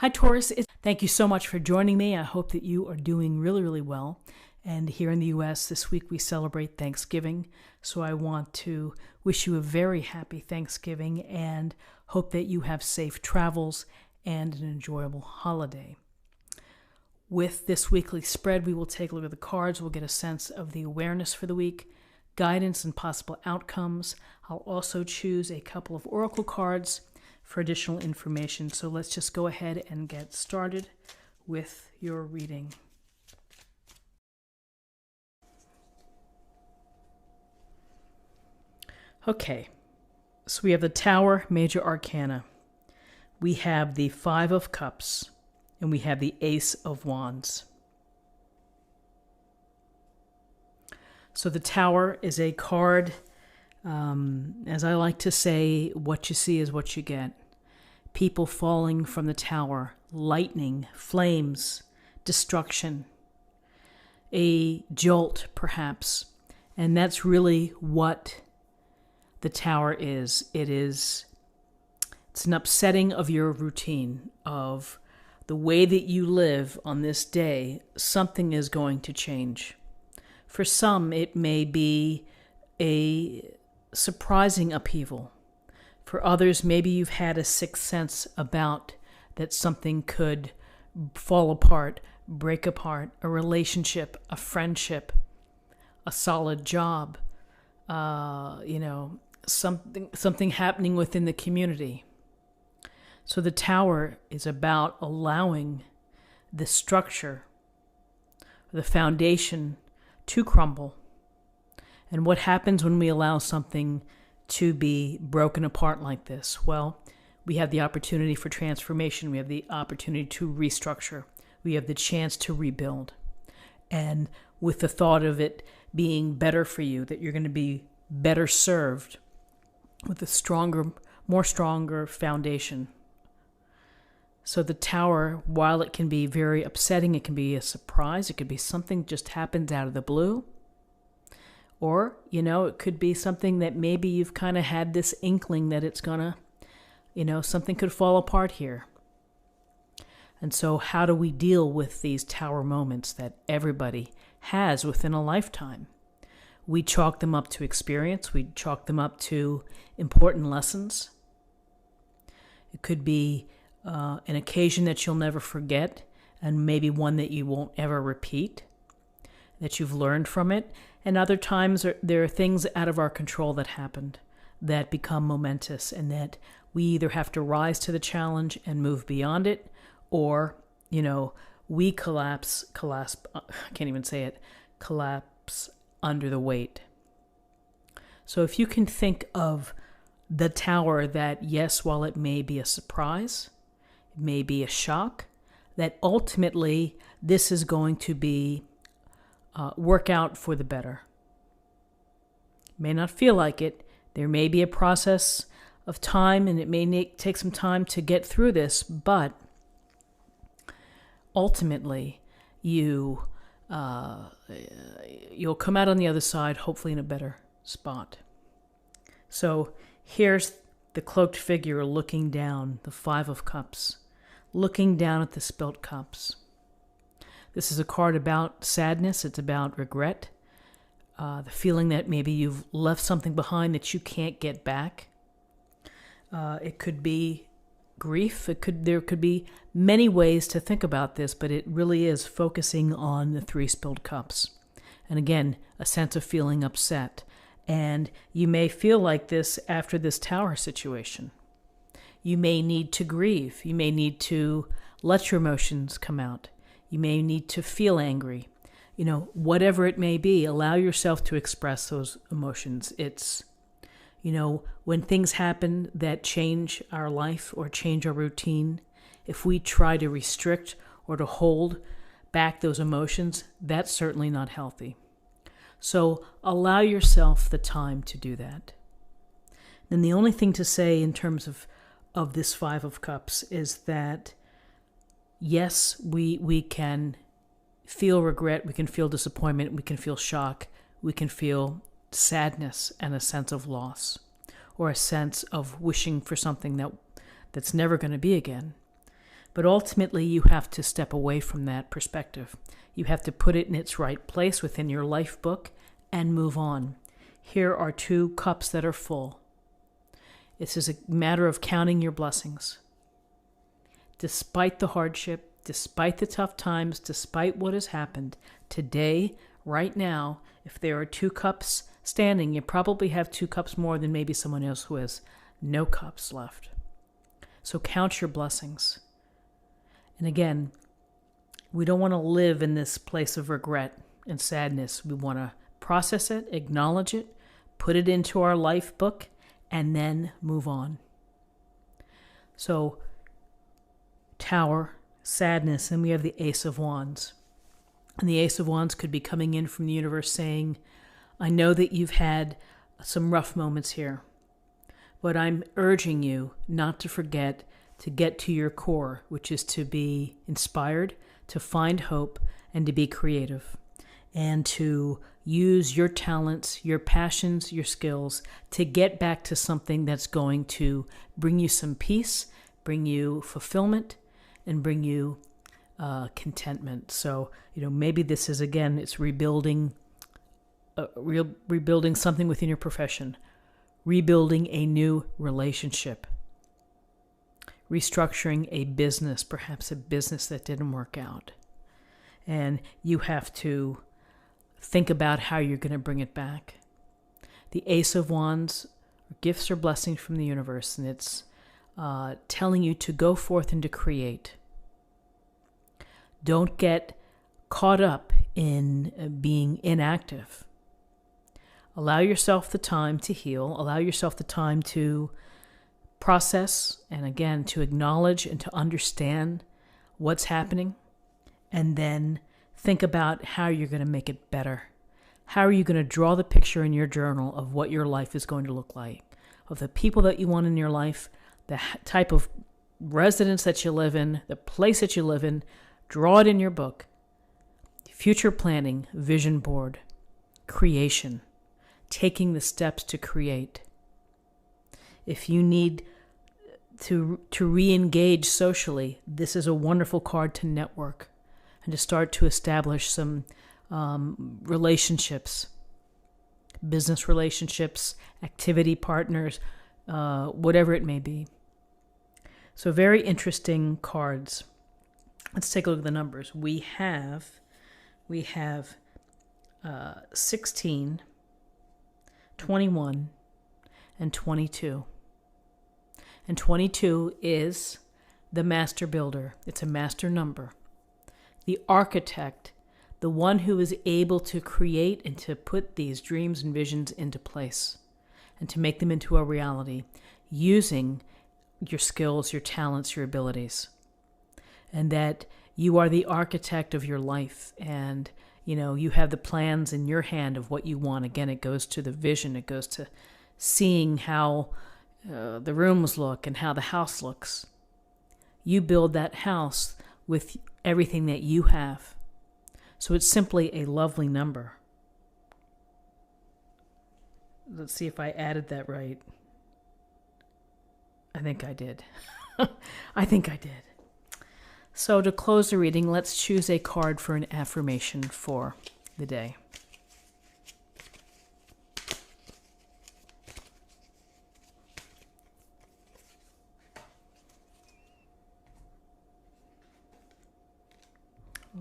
Hi, Taurus. Thank you so much for joining me. I hope that you are doing really, really well. And here in the U.S. this week we celebrate Thanksgiving. So I want to wish you a very happy Thanksgiving and hope that you have safe travels and an enjoyable holiday. With this weekly spread, we will take a look at the cards. We'll get a sense of the awareness for the week, guidance and possible outcomes. I'll also choose a couple of oracle cards for additional information. So let's just go ahead and get started with your reading. Okay, so we have the Tower, Major Arcana. We have the Five of Cups, and we have the Ace of Wands. So the Tower is a card, as I like to say, what you see is what you get. People falling from the tower, lightning, flames, destruction, a jolt perhaps. And that's really what the Tower is. It's an upsetting of your routine, of the way that you live on this day. Something is going to change. For some, it may be a surprising upheaval. For others, maybe you've had a sixth sense about that something could fall apart, break apart, a relationship, a friendship, a solid job, something happening within the community. So the Tower is about allowing the structure, the foundation to crumble. And what happens when we allow something to be broken apart like this? Well, we have the opportunity for transformation. We have the opportunity to restructure. We have the chance to rebuild. And with the thought of it being better for you, that you're going to be better served with a more stronger foundation. So the Tower, while it can be very upsetting, it can be a surprise. It could be something just happens out of the blue. Or, it could be something that maybe you've kind of had this inkling that it's gonna, something could fall apart here. And so how do we deal with these Tower moments that everybody has within a lifetime? We chalk them up to experience. We chalk them up to important lessons. It could be an occasion that you'll never forget, and maybe one that you won't ever repeat, that you've learned from it. And other times there are things out of our control that happened that become momentous, and that we either have to rise to the challenge and move beyond it, or, we collapse under the weight. So if you can think of the Tower, that yes, while it may be a surprise, it may be a shock, that ultimately this is going to be work out for the better. May not feel like it. There may be a process of time, and it may take some time to get through this, but ultimately you'll come out on the other side, hopefully in a better spot. So here's the cloaked figure looking down, the Five of Cups, looking down at the spilt cups. This is a card about sadness. It's about regret, the feeling that maybe you've left something behind that you can't get back. It could be grief. There could be many ways to think about this, but it really is focusing on the three spilled cups. And again, a sense of feeling upset. And you may feel like this after this Tower situation. You may need to grieve. You may need to let your emotions come out. You may need to feel angry. Whatever it may be, allow yourself to express those emotions. It's, when things happen that change our life or change our routine, if we try to restrict or to hold back those emotions, that's certainly not healthy. So allow yourself the time to do that. And the only thing to say in terms of this Five of Cups is that yes, we can feel regret, we can feel disappointment, we can feel shock, we can feel sadness and a sense of loss, or a sense of wishing for something that's never going to be again. But ultimately, you have to step away from that perspective. You have to put it in its right place within your life book and move on. Here are 2 cups that are full. This is a matter of counting your blessings. Despite the hardship, despite the tough times, despite what has happened, today, right now, if there are 2 cups standing, you probably have 2 cups more than maybe someone else who has no cups left. So count your blessings. And again, we don't want to live in this place of regret and sadness. We want to process it, acknowledge it, put it into our life book, and then move on. So, Tower, sadness, and we have the Ace of Wands. And the Ace of Wands could be coming in from the universe saying, I know that you've had some rough moments here, but I'm urging you not to forget to get to your core, which is to be inspired, to find hope, and to be creative, and to use your talents, your passions, your skills to get back to something that's going to bring you some peace, bring you fulfillment, and bring you contentment. So, maybe this is, again, it's rebuilding something within your profession, rebuilding a new relationship, restructuring a business, perhaps a business that didn't work out. And you have to think about how you're going to bring it back. The Ace of Wands, gifts or blessings from the universe, and it's telling you to go forth and to create. Don't get caught up in being inactive. Allow yourself the time to heal. Allow yourself the time to process and, again, to acknowledge and to understand what's happening. And then think about how you're going to make it better. How are you going to draw the picture in your journal of what your life is going to look like, of the people that you want in your life, the type of residence that you live in, the place that you live in. Draw it in your book. Future planning, vision board, creation, taking the steps to create. If you need to re-engage socially, this is a wonderful card to network and to start to establish some relationships, business relationships, activity partners, whatever it may be. So very interesting cards. Let's take a look at the numbers. We have 16, 21, and 22. And 22 is the master builder. It's a master number. The architect, the one who is able to create and to put these dreams and visions into place and to make them into a reality using your skills, your talents, your abilities. And that you are the architect of your life, and you have the plans in your hand of what you want. Again, it goes to the vision. It goes to seeing how the rooms look and how the house looks. You build that house with everything that you have. So it's simply a lovely number. Let's see if I added that right. I think I did. I think I did. So to close the reading, let's choose a card for an affirmation for the day.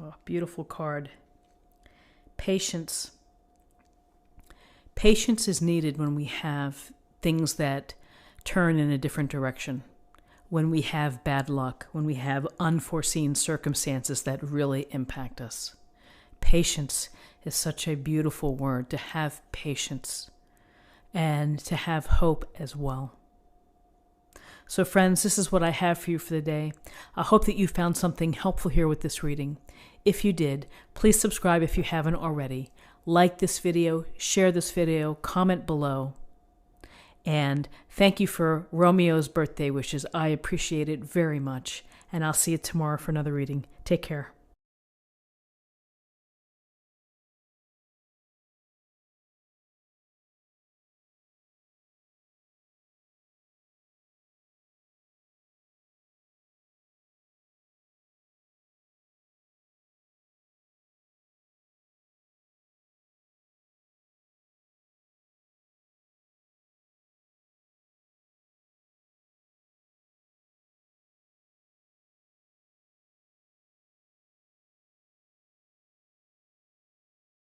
Oh, beautiful card. Patience. Patience is needed when we have things that turn in a different direction. When we have bad luck, when we have unforeseen circumstances that really impact us. Patience is such a beautiful word, to have patience and to have hope as well. So friends, this is what I have for you for the day. I hope that you found something helpful here with this reading. If you did, please subscribe if you haven't already. Like this video, share this video, comment below. And thank you for Romeo's birthday wishes. I appreciate it very much. And I'll see you tomorrow for another reading. Take care.